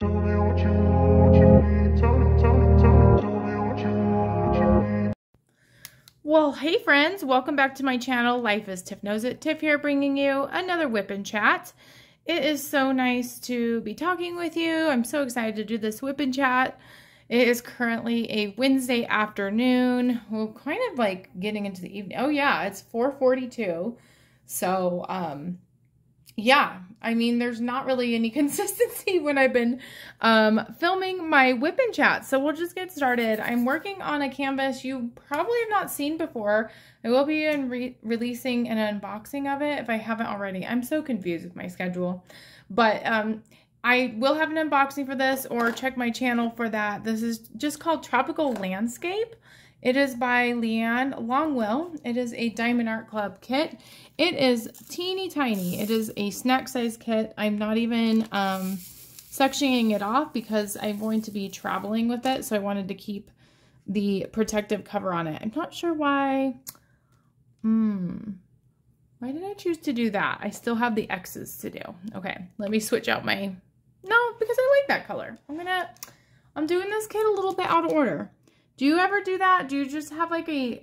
Well, hey friends, welcome back to my channel. Life is Tiff Knows It. Tiff here bringing you another WIP and chat. It is so nice to be talking with you. I'm so excited to do this WIP and chat. It is currently a Wednesday afternoon. We're kind of like getting into the evening. Oh yeah, it's 4:42. So, yeah, I mean, there's not really any consistency when I've been filming my WIP and chat. So we'll just get started. I'm working on a canvas you probably have not seen before. I will be releasing an unboxing of it if I haven't already. I'm so confused with my schedule. But I will have an unboxing for this, or check my channel for that. This is just called Tropical Landscape. It is by Leanne Longwell. It is a Diamond Art Club kit. It is teeny tiny. It is a snack size kit. I'm not even sectioning it off because I'm going to be traveling with it. So I wanted to keep the protective cover on it. I'm not sure why. Why did I choose to do that? I still have the X's to do. Okay, let me switch out my... No, because I like that color. I'm doing this kit a little bit out of order. Do you ever do that? Do you just have like a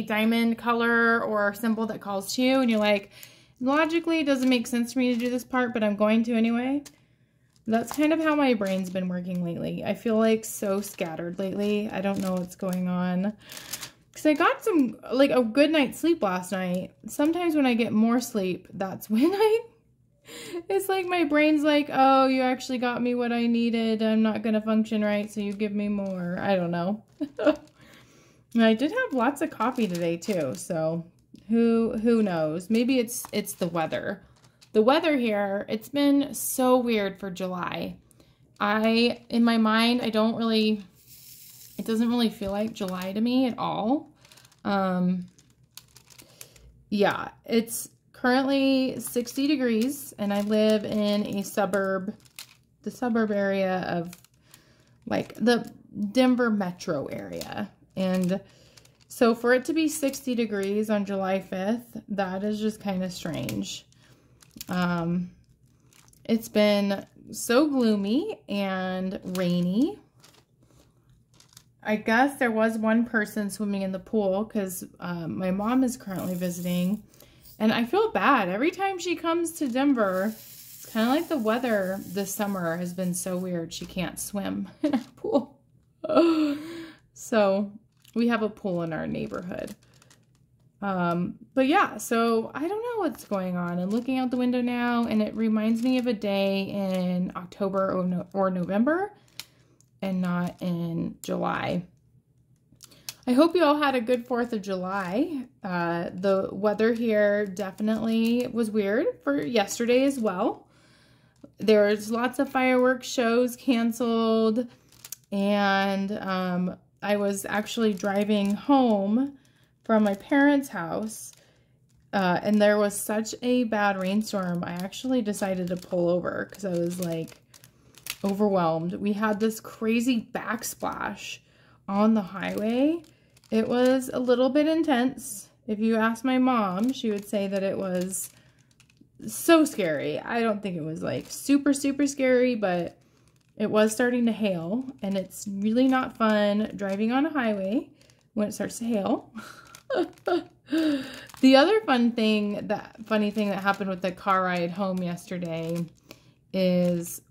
diamond color or symbol that calls to you and you're like, logically it doesn't make sense for me to do this part, but I'm going to anyway? That's kind of how my brain's been working lately. I feel like so scattered lately. I don't know what's going on. Because I got like a good night's sleep last night. Sometimes when I get more sleep, that's when it's like my brain's like, oh, you actually got me what I needed. I'm not going to function right, so you give me more. I don't know. And I did have lots of coffee today too, so who knows? Maybe it's the weather. The weather here, it's been so weird for July. In my mind, it doesn't really feel like July to me at all. Yeah, it's currently 60 degrees, and I live in the suburb area of like the Denver metro area. And so for it to be 60 degrees on July 5th, that is just kind of strange. It's been so gloomy and rainy. I guess there was one person swimming in the pool because my mom is currently visiting. And I feel bad. Every time she comes to Denver, it's kind of like the weather this summer has been so weird. She can't swim in our pool. So we have a pool in our neighborhood. But yeah, so I don't know what's going on. I'm looking out the window now, and it reminds me of a day in October or November and not in July. I hope you all had a good 4th of July. The weather here definitely was weird for yesterday as well. There's lots of fireworks shows canceled, and I was actually driving home from my parents' house, and there was such a bad rainstorm, I actually decided to pull over because I was like overwhelmed. We had this crazy backsplash on the highway. It was a little bit intense. If you ask my mom, she would say that it was so scary. I don't think it was like super, super scary, but it was starting to hail, and it's really not fun driving on a highway when it starts to hail. The other funny thing that happened with the car ride home yesterday is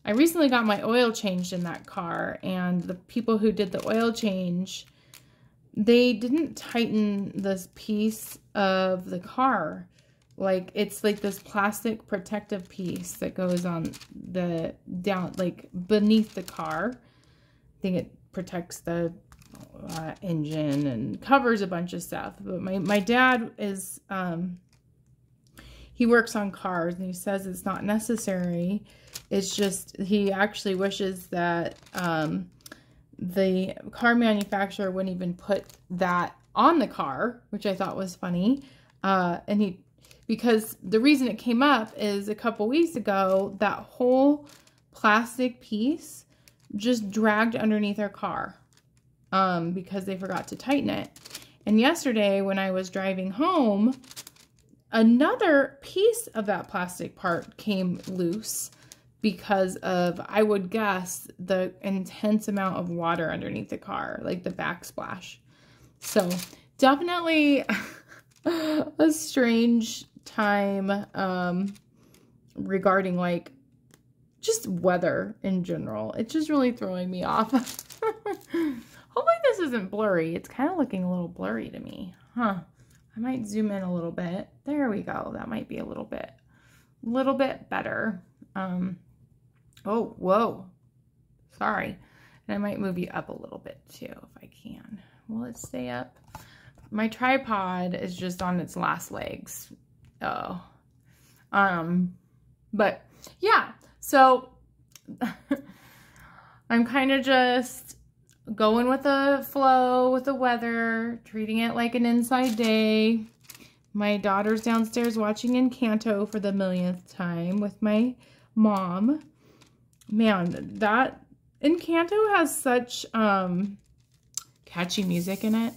I recently got my oil changed in that car, and the people who did the oil change, they didn't tighten this piece of the car. Like, it's like this plastic protective piece that goes on the like beneath the car. I think it protects the engine and covers a bunch of stuff. But my dad is, he works on cars, and he says it's not necessary. It's just, he actually wishes that the car manufacturer wouldn't even put that on the car, which I thought was funny. Because the reason it came up is a couple weeks ago, that whole plastic piece just dragged underneath our car because they forgot to tighten it. And yesterday when I was driving home, another piece of that plastic part came loose because of, I would guess, the intense amount of water underneath the car, like the backsplash. So definitely a strange time regarding like just weather in general. It's just really throwing me off. Hopefully this isn't blurry. It's kind of looking a little blurry to me. Huh. I might zoom in a little bit. There we go. That might be a little bit better. Oh, whoa. Sorry. And I might move you up a little bit too, if I can. Will it stay up? My tripod is just on its last legs. Oh. But yeah, so I'm kind of just going with the flow with the weather, treating it like an inside day. My daughter's downstairs watching Encanto for the millionth time with my mom. Man, that Encanto has such catchy music in it.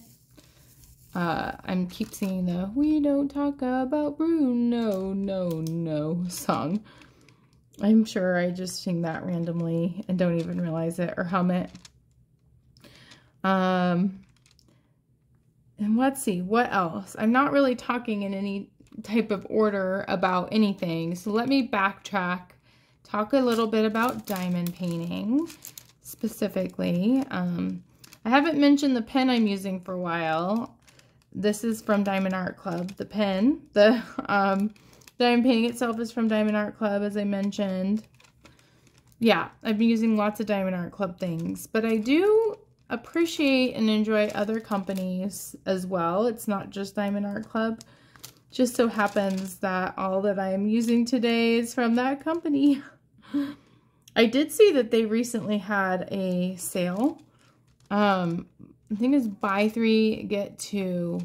I keep singing the "We Don't Talk About Bruno, no" song. I'm sure I just sing that randomly and don't even realize it or hum it. And let's see, what else? I'm not really talking in any type of order about anything, so let me backtrack, talk a little bit about diamond painting specifically. I haven't mentioned the pen I'm using for a while. This is from Diamond Art Club. The pen, the diamond painting itself is from Diamond Art Club, as I mentioned. Yeah, I've been using lots of Diamond Art Club things, but I do appreciate and enjoy other companies as well. It's not just Diamond Art Club. Just so happens that all that I am using today is from that company. I did see that they recently had a sale. I think it's buy 3, get 2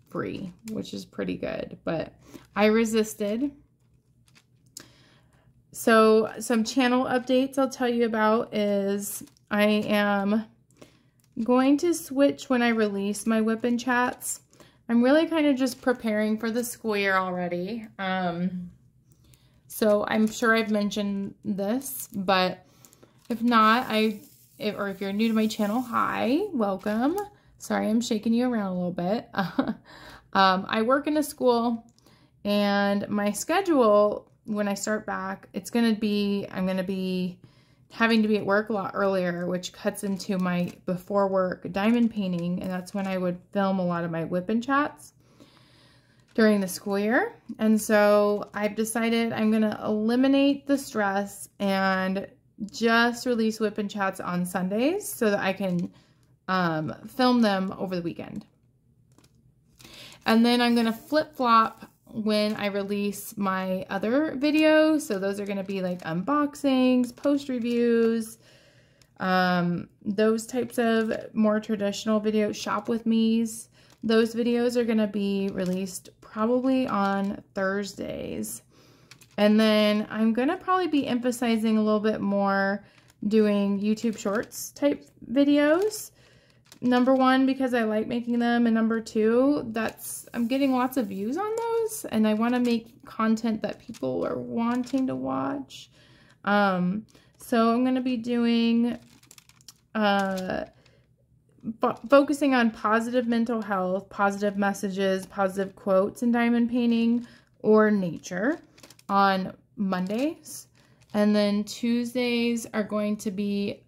free, which is pretty good, but I resisted. So some channel updates I'll tell you about is I am going to switch when I release my WIP and chats. I'm really kind of just preparing for the school year already. So I'm sure I've mentioned this, but if not, or if you're new to my channel, hi, welcome. Sorry, I'm shaking you around a little bit. I work in a school, and my schedule when I start back, I'm going to be having to be at work a lot earlier, which cuts into my before work diamond painting, and that's when I would film a lot of my WIP and chats during the school year. And so I've decided I'm going to eliminate the stress and just release WIP and chats on Sundays so that I can film them over the weekend. And then I'm going to flip-flop when I release my other videos. So those are going to be like unboxings, post reviews, those types of more traditional videos, shop with me's. Those videos are going to be released probably on Thursdays. And then I'm going to probably be emphasizing a little bit more doing YouTube Shorts type videos. Number one, because I like making them, and number two, I'm getting lots of views on those, and I want to make content that people are wanting to watch. So I'm going to be doing, focusing on positive mental health, positive messages, positive quotes in diamond painting or nature on Mondays. And then Tuesdays are going to be,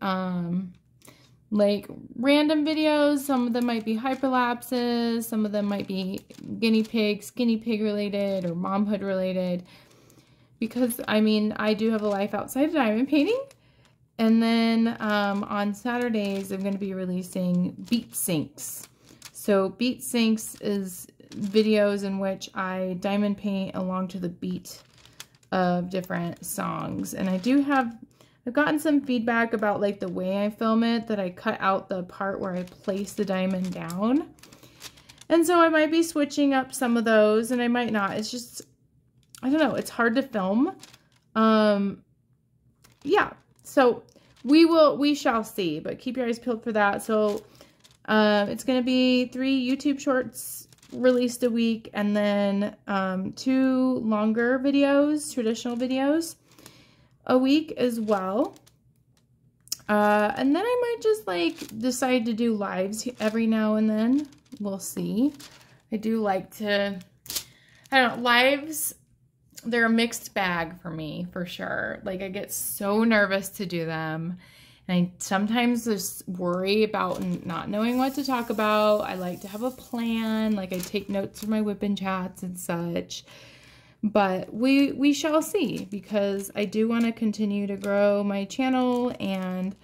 like random videos. Some of them might be hyperlapses, some of them might be guinea pig related or momhood related, because I mean I do have a life outside of diamond painting. And then on Saturdays I'm going to be releasing beat syncs. So beat syncs is videos in which I diamond paint along to the beat of different songs, and I've gotten some feedback about like the way I film it, that I cut out the part where I place the diamond down. And so I might be switching up some of those, and I might not. It's just, I don't know, it's hard to film. Yeah, so we shall see, but keep your eyes peeled for that. So it's going to be 3 YouTube Shorts released a week, and then 2 longer videos, traditional videos, a week as well. And then I might just like decide to do lives every now and then. We'll see. I do like to, I don't know, lives, they're a mixed bag for me, for sure. Like, I get so nervous to do them. And I sometimes just worry about not knowing what to talk about. I like to have a plan. Like, I take notes for my WIP and chats and such. But we shall see, because I do want to continue to grow my channel. And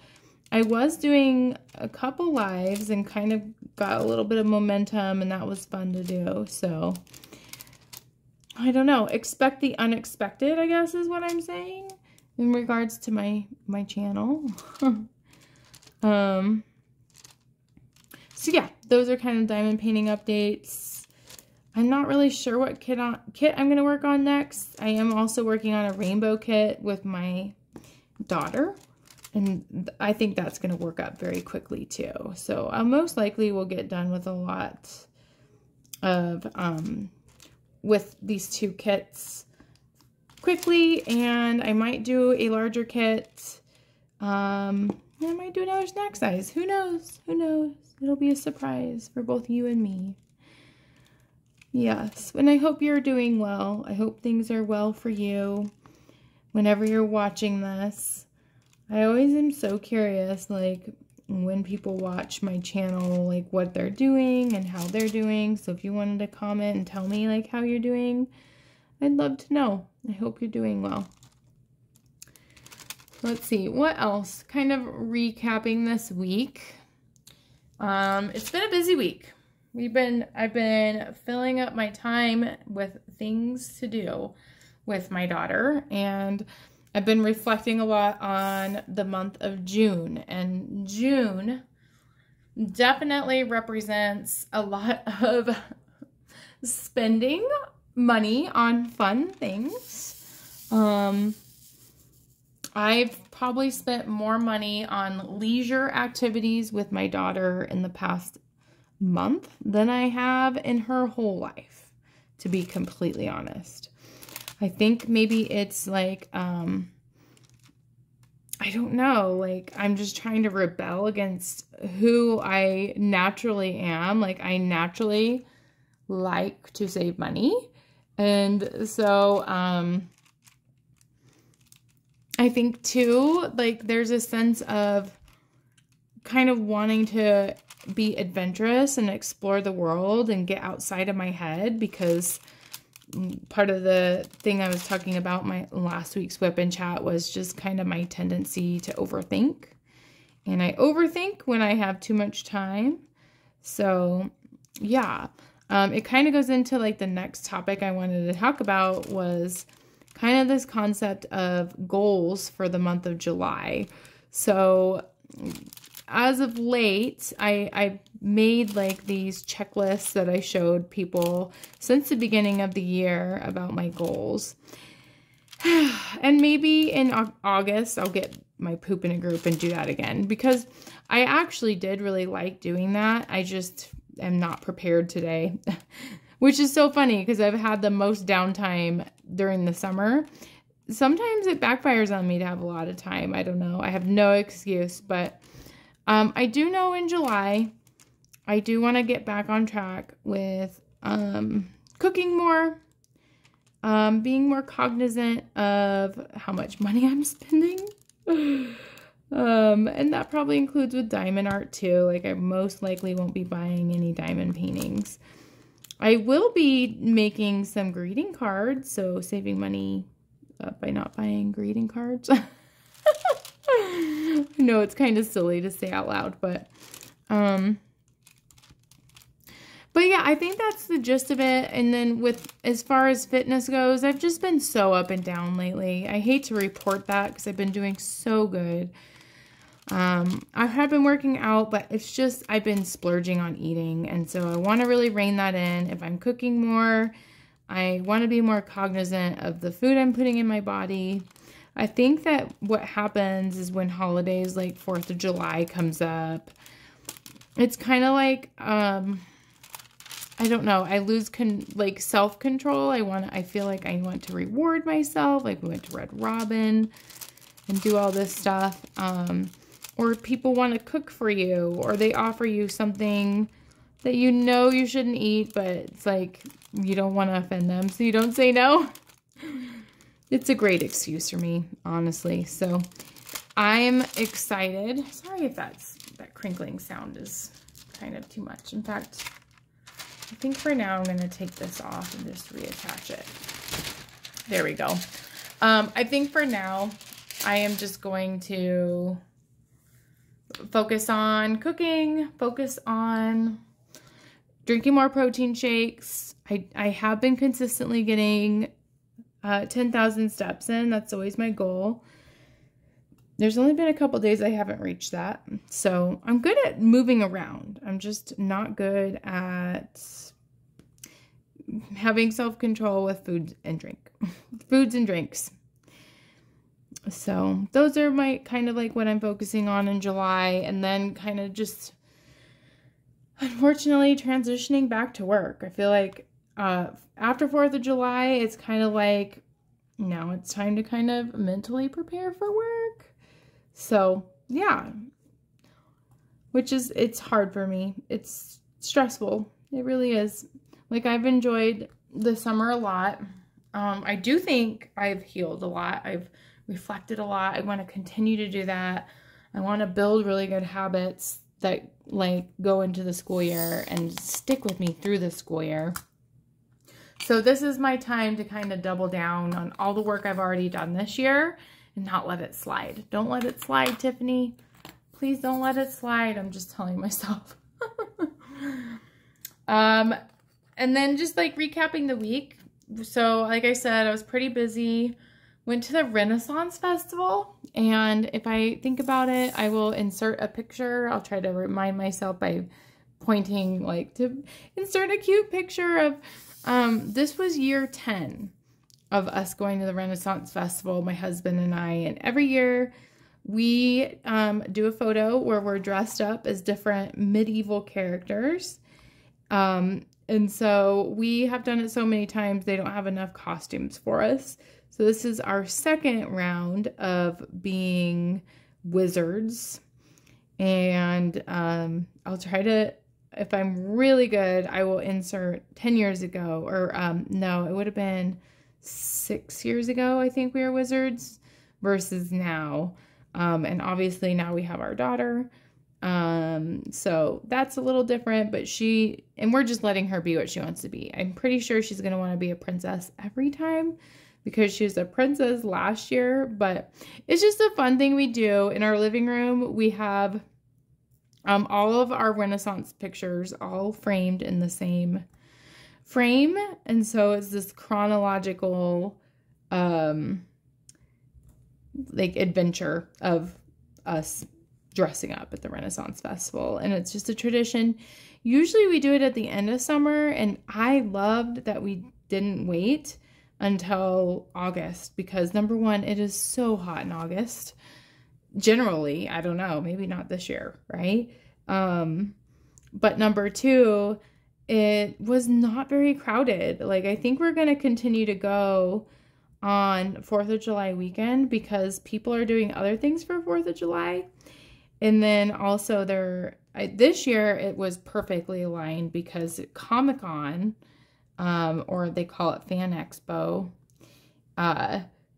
I was doing a couple lives and kind of got a little bit of momentum, and that was fun to do. So I don't know. Expect the unexpected, I guess, is what I'm saying in regards to my channel. So yeah, those are kind of diamond painting updates. I'm not really sure what kit I'm going to work on next. I am also working on a rainbow kit with my daughter, and I think that's going to work up very quickly too. So I most likely will get done with a lot of with these 2 kits quickly, and I might do a larger kit. I might do another snack size. Who knows? Who knows? It'll be a surprise for both you and me. Yes, and I hope you're doing well. I hope things are well for you whenever you're watching this. I always am so curious, like, when people watch my channel, like, what they're doing and how they're doing. So if you wanted to comment and tell me, like, how you're doing, I'd love to know. I hope you're doing well. Let's see, what else? Kind of recapping this week. It's been a busy week. I've been filling up my time with things to do with my daughter, and I've been reflecting a lot on the month of June, and June definitely represents a lot of spending money on fun things. I've probably spent more money on leisure activities with my daughter in the past month than I have in her whole life, to be completely honest. I think maybe it's like, I don't know, like, I'm just trying to rebel against who I naturally am. Like, I naturally like to save money. And so, I think too, like, there's a sense of kind of wanting to be adventurous and explore the world and get outside of my head, because part of the thing I was talking about my last week's WIP and chat was just kind of my tendency to overthink. And I overthink when I have too much time. So yeah, it kind of goes into like the next topic I wanted to talk about, was kind of this concept of goals for the month of July. So as of late, I made like these checklists that I showed people since the beginning of the year about my goals. And maybe in August, I'll get my poop in a group and do that again, because I actually did really like doing that. I just am not prepared today, which is so funny because I've had the most downtime during the summer. Sometimes it backfires on me to have a lot of time. I don't know. I have no excuse, but I do know in July, I do want to get back on track with cooking more, being more cognizant of how much money I'm spending. And that probably includes with diamond art too. Like, I most likely won't be buying any diamond paintings. I will be making some greeting cards, so saving money by not buying greeting cards. I know it's kind of silly to say out loud, but yeah, I think that's the gist of it. And then with, as far as fitness goes, I've just been so up and down lately. I hate to report that because I've been doing so good. I have been working out, but it's just, I've been splurging on eating. And so I want to really rein that in. If I'm cooking more, I want to be more cognizant of the food I'm putting in my body. I think that what happens is when holidays like 4th of July comes up, it's kind of like, I I don't know. I lose like self-control. I feel like I want to reward myself. Like we went to Red Robin and do all this stuff. Or people want to cook for you, or they offer you something that you know you shouldn't eat, but it's like you don't want to offend them, so you don't say no. It's a great excuse for me, honestly. So I'm excited. Sorry if that crinkling sound is kind of too much. In fact, I think for now I'm going to take this off and just reattach it. There we go. I think for now I am just going to focus on cooking, focus on drinking more protein shakes. I have been consistently getting 10,000 steps in. That's always my goal. There's only been a couple days I haven't reached that. So I'm good at moving around. I'm just not good at having self-control with foods and drinks. So those are my kind of like what I'm focusing on in July, and then kind of just unfortunately transitioning back to work. I feel like after 4th of July, it's kind of like now it's time to kind of mentally prepare for work. So yeah, it's hard for me. It's stressful. It really is. Like I've enjoyed the summer a lot. I do think I've healed a lot. I've reflected a lot. I want to continue to do that. I want to build really good habits that like go into the school year and stick with me through the school year. So this is my time to kind of double down on all the work I've already done this year and not let it slide. Don't let it slide, Tiffany. Please don't let it slide. I'm just telling myself. And then just like recapping the week. So like I said, I was pretty busy. Went to the Renaissance Festival, and if I think about it, I will insert a picture. I'll try to remind myself by pointing like to insert a cute picture of, this was year 10 of us going to the Renaissance Festival, my husband and I, and every year we do a photo where we're dressed up as different medieval characters. And so we have done it so many times, they don't have enough costumes for us. So this is our second round of being wizards. And I'll try to, if I'm really good, I will insert 10 years ago. Or no, it would have been 6 years ago, I think we were wizards, versus now. And obviously now we have our daughter. So that's a little different, but and we're just letting her be what she wants to be. I'm pretty sure she's going to want to be a princess every time, because she was a princess last year. But it's just a fun thing we do. In our living room, we have all of our Renaissance pictures all framed in the same frame. And so it's this chronological like adventure of us dressing up at the Renaissance Festival. And it's just a tradition. Usually we do it at the end of summer, and I loved that we didn't wait until August, because number one, it is so hot in August. Generally, I don't know, maybe not this year, right? But number two, it was not very crowded. Like, I think we're going to continue to go on 4th of July weekend because people are doing other things for 4th of July. And then also this year it was perfectly aligned because Comic-Con, or they call it Fan Expo,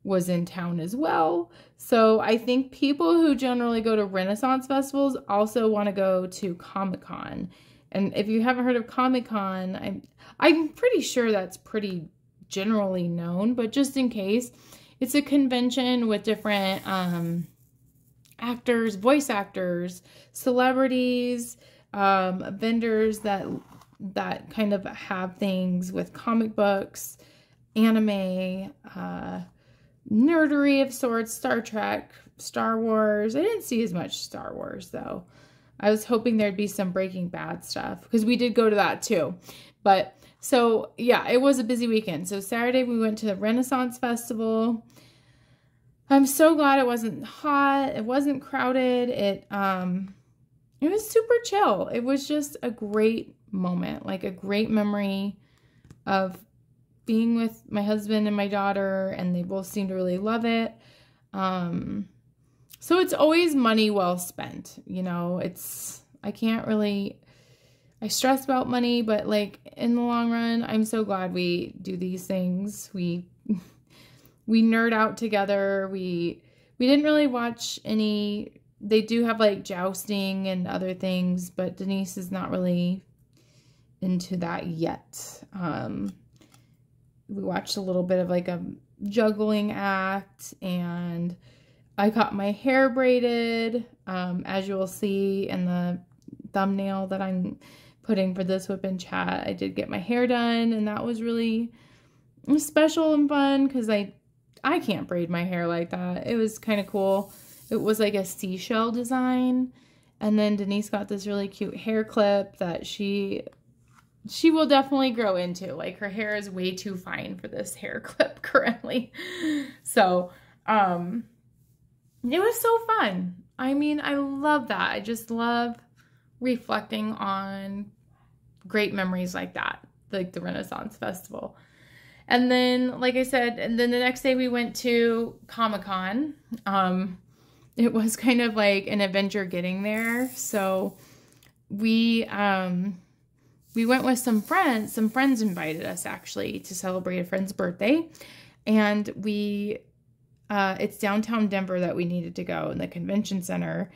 was in town as well. So I think people who generally go to Renaissance festivals also want to go to Comic-Con. And if you haven't heard of Comic-Con, I'm pretty sure that's pretty generally known, but just in case, it's a convention with different actors, voice actors, celebrities, vendors that kind of have things with comic books, anime, nerdery of sorts, Star Trek, Star Wars. I didn't see as much Star Wars though. I was hoping there'd be some Breaking Bad stuff because we did go to that too. But so yeah, it was a busy weekend. So Saturday we went to the Renaissance Festival. I'm so glad it wasn't hot. It wasn't crowded. It was super chill. It was just a great moment, like a great memory of being with my husband and my daughter, and they both seem to really love it. So it's always money well spent, you know. I stress about money, but like in the long run, I'm so glad we do these things. We nerd out together. We didn't really watch any. They do have like jousting and other things, but Denise is not really into that yet. We watched a little bit of like a juggling act, and I got my hair braided, as you will see in the thumbnail that I'm putting for this WIP and chat. I did get my hair done, and that was really special and fun because I can't braid my hair like that. It was kind of cool. It was like a seashell design, and then Denise got this really cute hair clip that she will definitely grow into. Like, her hair is way too fine for this hair clip currently. So, it was so fun. I mean, I love that. I just love reflecting on great memories like that, like the Renaissance Festival. And then, like I said, and then the next day we went to Comic-Con. It was kind of like an adventure getting there. So we went with some friends. Some friends invited us actually to celebrate a friend's birthday. And it's downtown Denver that we needed to go in the convention center.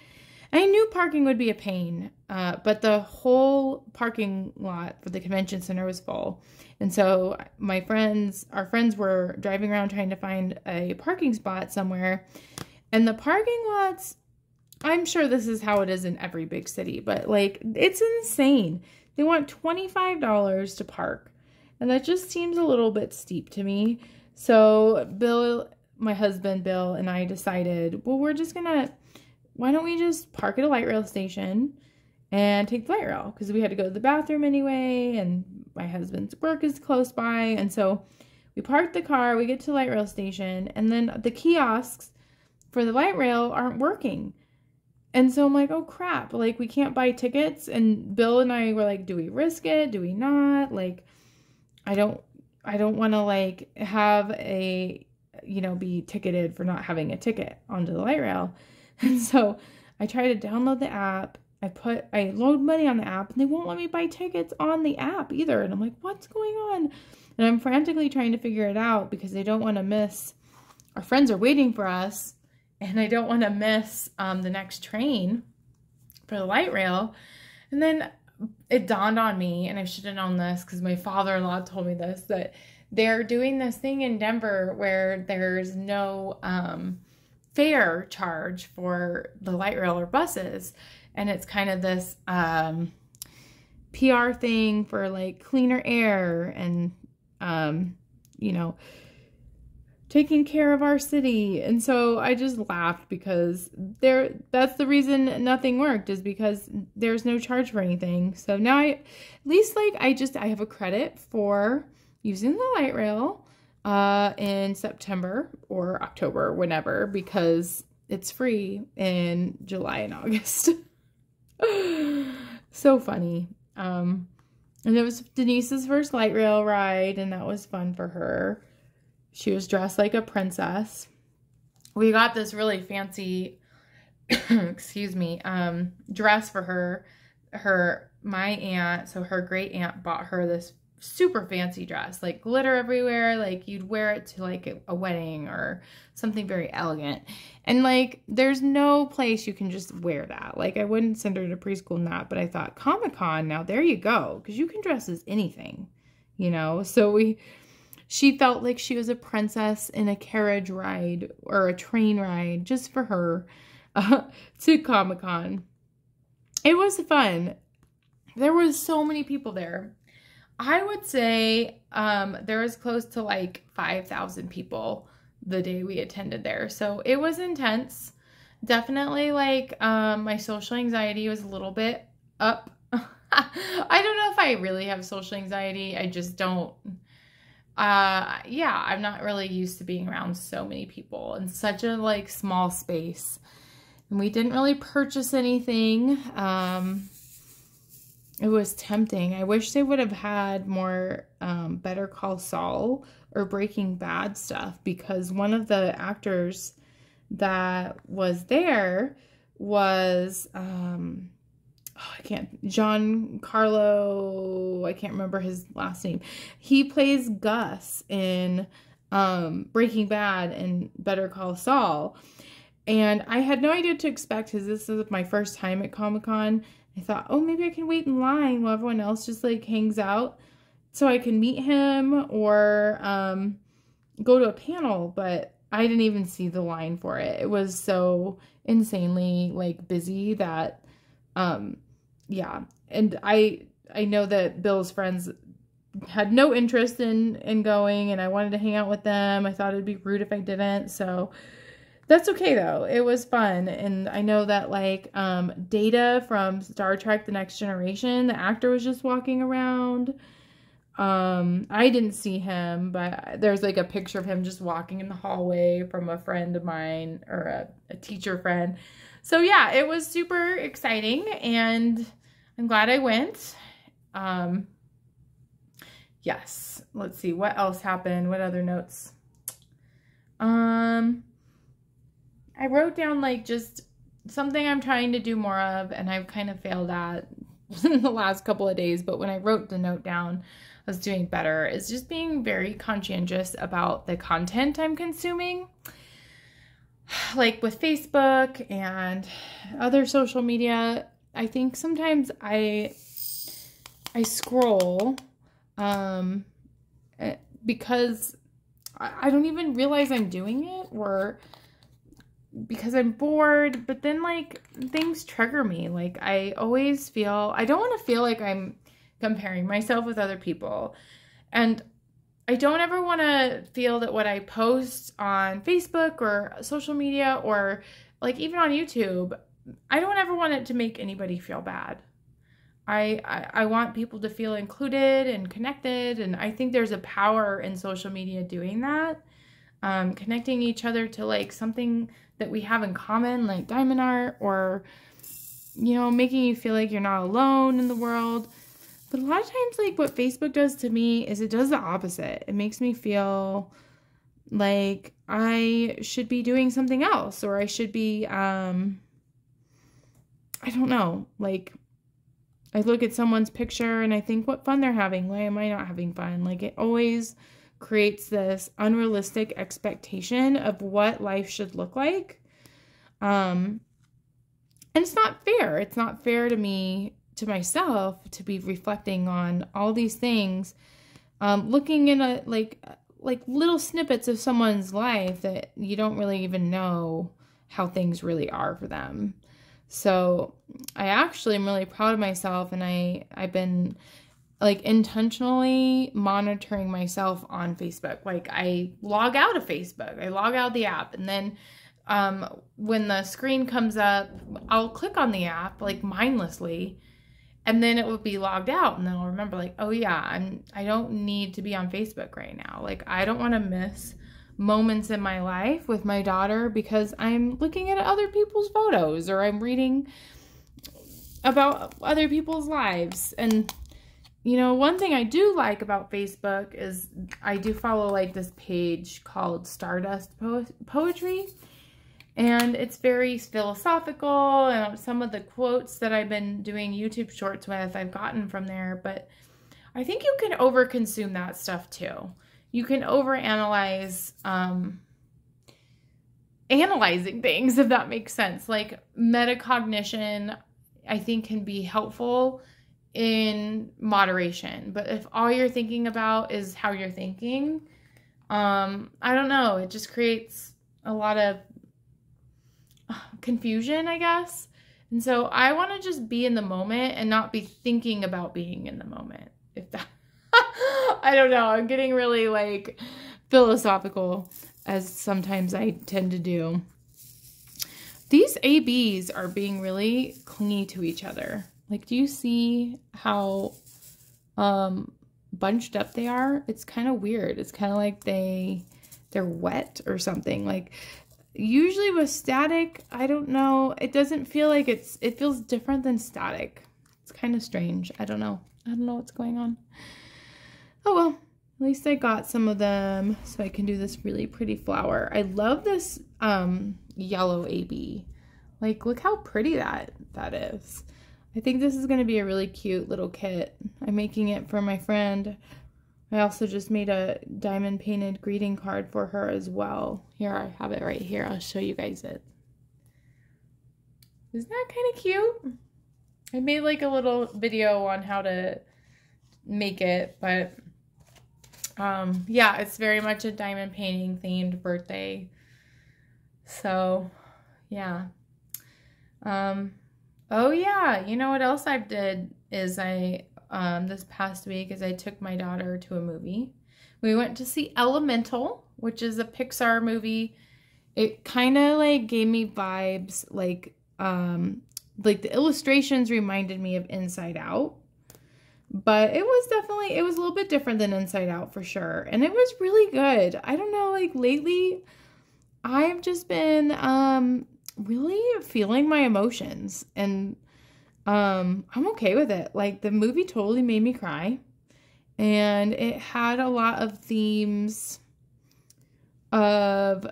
I knew parking would be a pain, but the whole parking lot for the convention center was full. And so our friends were driving around trying to find a parking spot somewhere. And the parking lots, I'm sure this is how it is in every big city, but like, it's insane. They want $25 to park. And that just seems a little bit steep to me. So Bill, my husband, Bill, and I decided, well, why don't we just park at a light rail station and take the light rail? Because we had to go to the bathroom anyway, and my husband's work is close by. And so we parked the car, we get to the light rail station, and then the kiosks for the light rail aren't working. And so I'm like, oh crap, like, we can't buy tickets. And Bill and I were like, do we risk it? Do we not? Like, I don't want to like have be ticketed for not having a ticket onto the light rail. And so I try to download the app. I load money on the app, and they won't let me buy tickets on the app either. And I'm like, what's going on? And I'm frantically trying to figure it out because I don't want to miss. Our friends are waiting for us, and I don't want to miss the next train for the light rail. And then it dawned on me, and I should have known this because my father-in-law told me this, that they're doing this thing in Denver where there's no fare charge for the light rail or buses. And it's kind of this PR thing for like cleaner air and, taking care of our city. And so I just laughed because that's the reason nothing worked, is because there's no charge for anything. So now I have a credit for using the light rail in September or October, whenever, because it's free in July and August. So funny. And it was Denise's first light rail ride, and that was fun for her. She was dressed like a princess. We got this really fancy, dress for her. My aunt, so her great aunt, bought her this super fancy dress, like glitter everywhere, like you'd wear it to like a wedding or something very elegant. And like, there's no place you can just wear that. Like, I wouldn't send her to preschool in that, but I thought Comic-Con, now there you go, because you can dress as anything, So she felt like she was a princess in a carriage ride or a train ride just for her to Comic-Con. It was fun. There was so many people there. I would say there was close to like 5,000 people the day we attended there. So it was intense. Definitely like my social anxiety was a little bit up. I don't know if I really have social anxiety. I just don't. I'm not really used to being around so many people in such a like small space. And we didn't really purchase anything. it was tempting. I wish they would have had more Better Call Saul or Breaking Bad stuff, because one of the actors that was there was Giancarlo, I can't remember his last name. He plays Gus in Breaking Bad and Better Call Saul. And I had no idea what to expect, because this is my first time at Comic-Con. I thought, oh, maybe I can wait in line while everyone else just like hangs out so I can meet him or go to a panel. But I didn't even see the line for it. It was so insanely like busy that, yeah. And I know that Bill's friends had no interest in going, and I wanted to hang out with them. I thought it'd be rude if I didn't. So that's okay though. It was fun. And I know that like Data from Star Trek The Next Generation, the actor, was just walking around. I didn't see him, but there's like a picture of him just walking in the hallway from a friend of mine, or a teacher friend. So yeah, it was super exciting and I'm glad I went. Yes, let's see what else happened. What other notes? I wrote down like just something I'm trying to do more of, and I've kind of failed at in the last couple of days, but when I wrote the note down, I was doing better, is just being very conscientious about the content I'm consuming. Like with Facebook and other social media, I think sometimes I scroll because I don't even realize I'm doing it, or because I'm bored, but then like things trigger me. Like I always feel, I don't want to feel like I'm comparing myself with other people. And I don't ever want to feel that what I post on Facebook or social media, or like even on YouTube, I don't ever want it to make anybody feel bad. I want people to feel included and connected. And I think there's a power in social media doing that. Connecting each other to like something that we have in common, like diamond art, or, you know, making you feel like you're not alone in the world. But a lot of times, like what Facebook does to me is it does the opposite. It makes me feel like I should be doing something else, or I should be, I don't know, like I look at someone's picture and I think what fun they're having. Why am I not having fun? Like it always creates this unrealistic expectation of what life should look like. And it's not fair. It's not fair to me, to myself, to be reflecting on all these things, looking in a like little snippets of someone's life that you don't really even know how things really are for them. So I actually am really proud of myself, and I've been like intentionally monitoring myself on Facebook. Like I log out of Facebook, I log out the app, and then when the screen comes up, I'll click on the app like mindlessly, and then it will be logged out, and then I'll remember like, oh yeah, I don't need to be on Facebook right now. Like I don't want to miss moments in my life with my daughter because I'm looking at other people's photos, or I'm reading about other people's lives. And you know, one thing I do like about Facebook is I do follow like this page called Stardust Poetry, and it's very philosophical, and some of the quotes that I've been doing YouTube shorts with I've gotten from there. But I think you can overconsume that stuff too. You can overanalyze analyzing things, if that makes sense. Like metacognition, I think, can be helpful in moderation. But if all you're thinking about is how you're thinking, I don't know, it just creates a lot of confusion, I guess. And so I want to just be in the moment and not be thinking about being in the moment. If that, I don't know, I'm getting really like philosophical, as sometimes I tend to do. These ABs are being really clingy to each other. Like, do you see how bunched up they are? It's kind of weird. It's kind of like they're wet or something. Like usually with static, I don't know, it doesn't feel like it feels different than static. It's kind of strange. I don't know. I don't know what's going on. Oh, well, at least I got some of them so I can do this really pretty flower. I love this yellow AB. Like, look how pretty that is. I think this is going to be a really cute little kit. I'm making it for my friend. I also just made a diamond painted greeting card for her as well. Here, I have it right here. I'll show you guys it. Isn't that kind of cute? I made like a little video on how to make it, but yeah, it's very much a diamond painting themed birthday. So yeah. Oh yeah, you know what else I did is this past week is I took my daughter to a movie. We went to see Elemental, which is a Pixar movie. It kind of like gave me vibes like the illustrations reminded me of Inside Out, but it was a little bit different than Inside Out for sure. And it was really good. I don't know, like lately I've just been really feeling my emotions, and I'm okay with it. Like, the movie totally made me cry, and it had a lot of themes of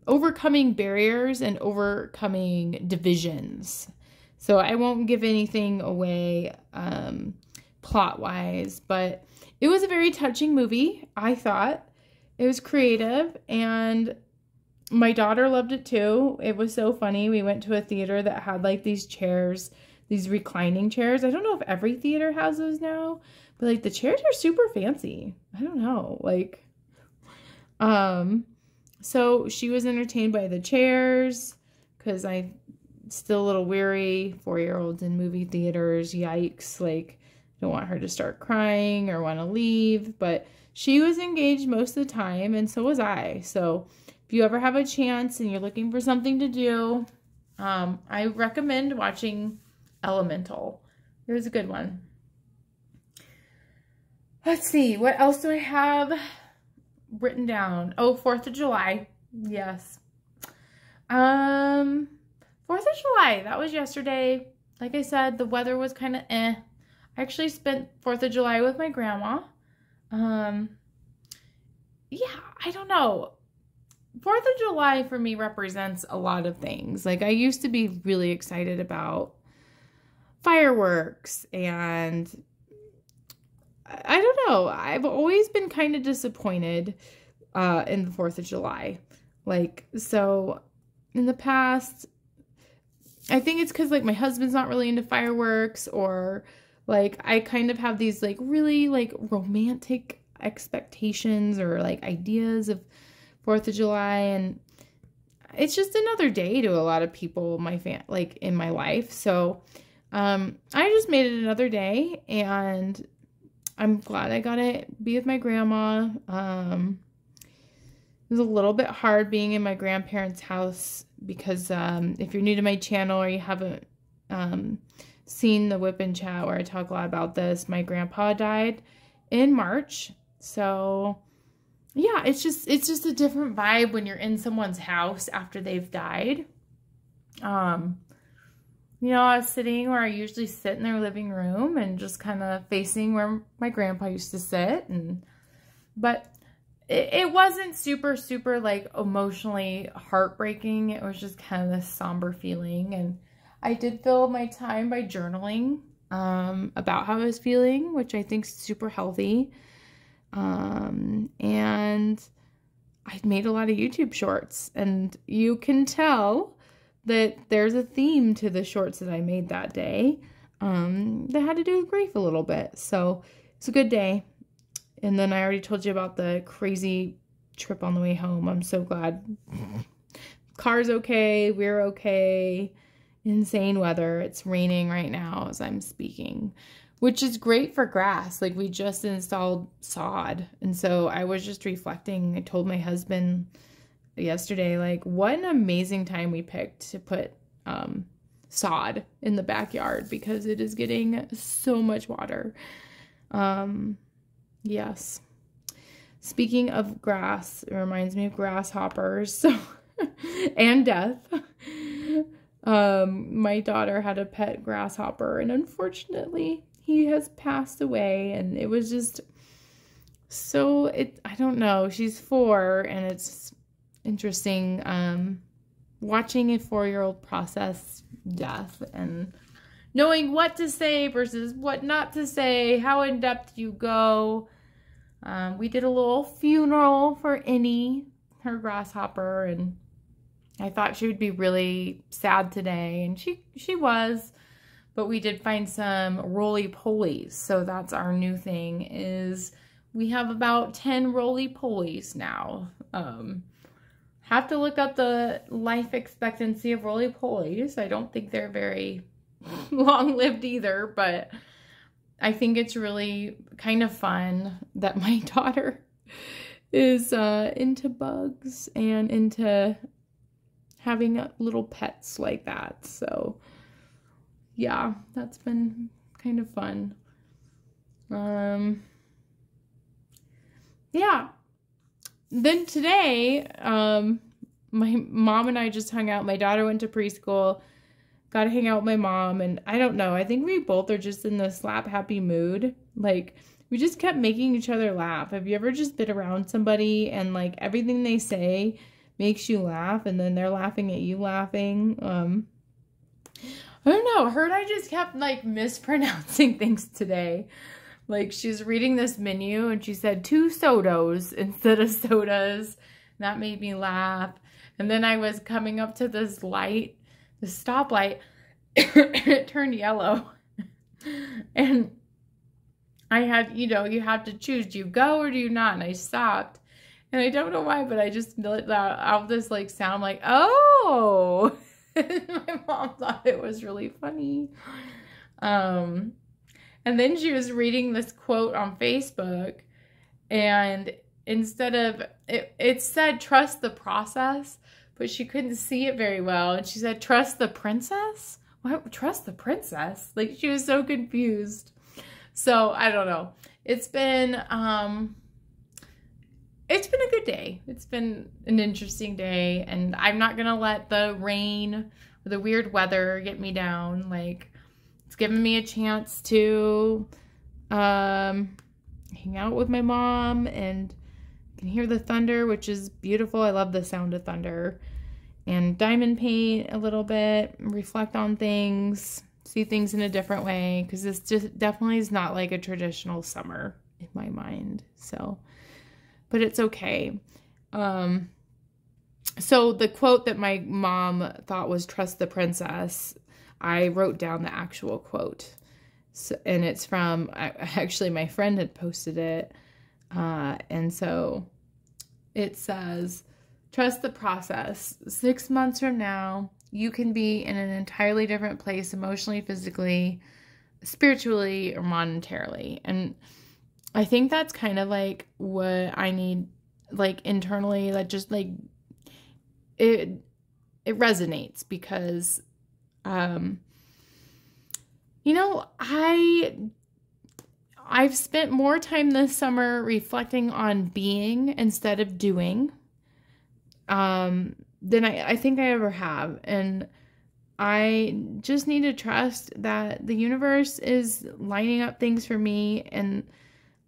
overcoming barriers and overcoming divisions. So I won't give anything away plot-wise, but it was a very touching movie, I thought. It was creative, and my daughter loved it too. It was so funny. We went to a theater that had like these chairs, these reclining chairs. I don't know if every theater has those now, but like the chairs are super fancy. I don't know. Like, so she was entertained by the chairs because I'm still a little weary. 4-year-olds in movie theaters. Yikes. Like, don't want her to start crying or want to leave, but she was engaged most of the time, and so was I. So if you ever have a chance and you're looking for something to do, I recommend watching Elemental. It was a good one. Let's see, what else do I have written down? Oh, 4th of July. Yes. 4th of July, that was yesterday. Like I said, the weather was kind of eh. I actually spent 4th of July with my grandma. Yeah, I don't know. 4th of July for me represents a lot of things. Like, I used to be really excited about fireworks, and I don't know. I've always been kind of disappointed in the 4th of July. Like, so in the past, I think it's because like my husband's not really into fireworks, or like I kind of have these like really like romantic expectations or like ideas of 4th of July, and it's just another day to a lot of people like in my life. So I just made it another day, and I'm glad I got to be with my grandma. It was a little bit hard being in my grandparents' house because if you're new to my channel or you haven't seen the WIP and chat where I talk a lot about this, my grandpa died in March. So yeah, it's just a different vibe when you're in someone's house after they've died. You know, I was sitting where I usually sit in their living room and just kind of facing where my grandpa used to sit, but it wasn't super like emotionally heartbreaking. It was just kind of this somber feeling, and I did fill my time by journaling about how I was feeling, which I think is super healthy. And I made a lot of YouTube shorts, and you can tell that there's a theme to the shorts that I made that day that had to do with grief a little bit. So it's a good day. And then I already told you about the crazy trip on the way home. I'm so glad. Car's okay. We're okay. Insane weather. It's raining right now as I'm speaking, which is great for grass. Like, we just installed sod. And so I was just reflecting. I told my husband yesterday, like, what an amazing time we picked to put sod in the backyard, because it is getting so much water. Yes. Speaking of grass, it reminds me of grasshoppers and death. My daughter had a pet grasshopper, and unfortunately he has passed away, and it was just so, I don't know, she's 4, and it's interesting watching a 4-year-old process death and knowing what to say versus what not to say, how in depth you go. We did a little funeral for Innie, her grasshopper, and I thought she would be really sad today, and she was, but we did find some roly-polies, so that's our new thing, is we have about 10 roly-polies now. Have to look up the life expectancy of roly-polies. I don't think they're very long-lived either, but I think it's really kind of fun that my daughter is into bugs and into having little pets like that. So yeah, that's been kind of fun. Yeah. Then today, my mom and I just hung out. My daughter went to preschool, got to hang out with my mom, and I don't know, I think we both are just in the slap happy mood. Like, we just kept making each other laugh. Have you ever just been around somebody and like everything they say makes you laugh, and then they're laughing at you laughing? I don't know, her and I just kept like mispronouncing things today. Like, she's reading this menu and she said 2 sodas instead of sodas. That made me laugh. And then I was coming up to this light, the stoplight, it turned yellow. And I had, you know, you have to choose, do you go or do you not? And I stopped. And I don't know why, but I just let out this like sound like, oh. My mom thought it was really funny. And then she was reading this quote on Facebook, and instead of, it said trust the process, but she couldn't see it very well. And she said, trust the princess? What? Trust the princess? Like, she was so confused. So I don't know. It's been a good day. It's been an interesting day, and I'm not going to let the rain or the weird weather get me down. Like, it's given me a chance to hang out with my mom, and can hear the thunder, which is beautiful. I love the sound of thunder. And diamond paint a little bit, reflect on things, see things in a different way, because this just definitely is not like a traditional summer in my mind. So, but it's okay. So the quote that my mom thought was trust the princess, I wrote down the actual quote. So, and it's from, actually my friend had posted it. And so it says, trust the process. 6 months from now, you can be in an entirely different place emotionally, physically, spiritually, or monetarily. And I think that's kind of like what I need, like internally, that just like, it resonates because, you know, I've spent more time this summer reflecting on being instead of doing, than I think I ever have. And I just need to trust that the universe is lining up things for me, and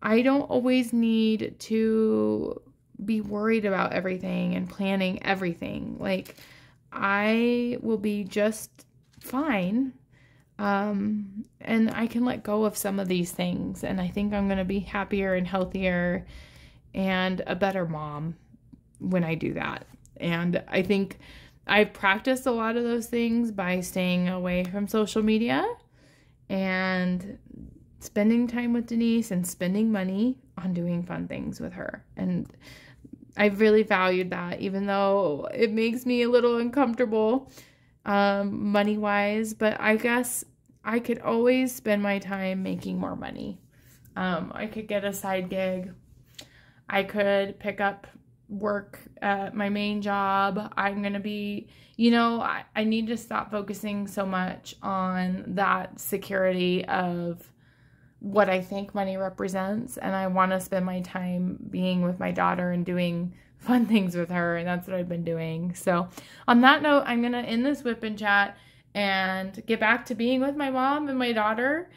I don't always need to be worried about everything and planning everything. Like, I will be just fine. And I can let go of some of these things, and I think I'm going to be happier and healthier and a better mom when I do that. And I think I've practiced a lot of those things by staying away from social media and spending time with Denise and spending money on doing fun things with her. And I've really valued that, even though it makes me a little uncomfortable, money-wise, but I guess I could always spend my time making more money. I could get a side gig. I could pick up work at my main job. I'm going to be, you know, I need to stop focusing so much on that security of what I think money represents. And I want to spend my time being with my daughter and doing fun things with her, and that's what I've been doing. So on that note, I'm going to end this WIP and chat and get back to being with my mom and my daughter.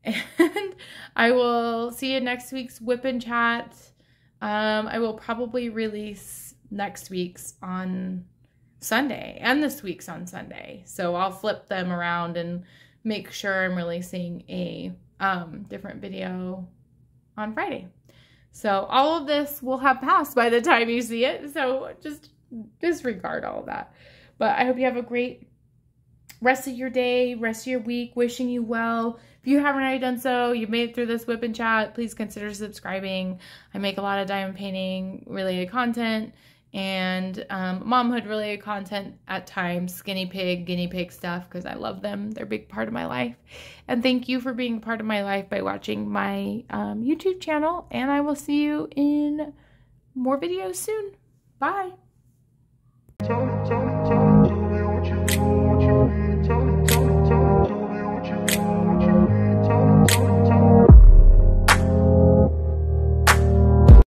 And I will see you next week's WIP and chat. I will probably release next week's on Sunday and this week's on Sunday. So I'll flip them around and make sure I'm releasing a different video on Friday. So all of this will have passed by the time you see it. So just disregard all of that. But I hope you have a great rest of your day, rest of your week. Wishing you well. If you haven't already done so, you've made it through this WIP and chat, please consider subscribing. I make a lot of diamond painting related content and momhood related content at times, guinea pig stuff, because I love them. They're a big part of my life. And thank you for being part of my life by watching my YouTube channel, and I will see you in more videos soon. Bye.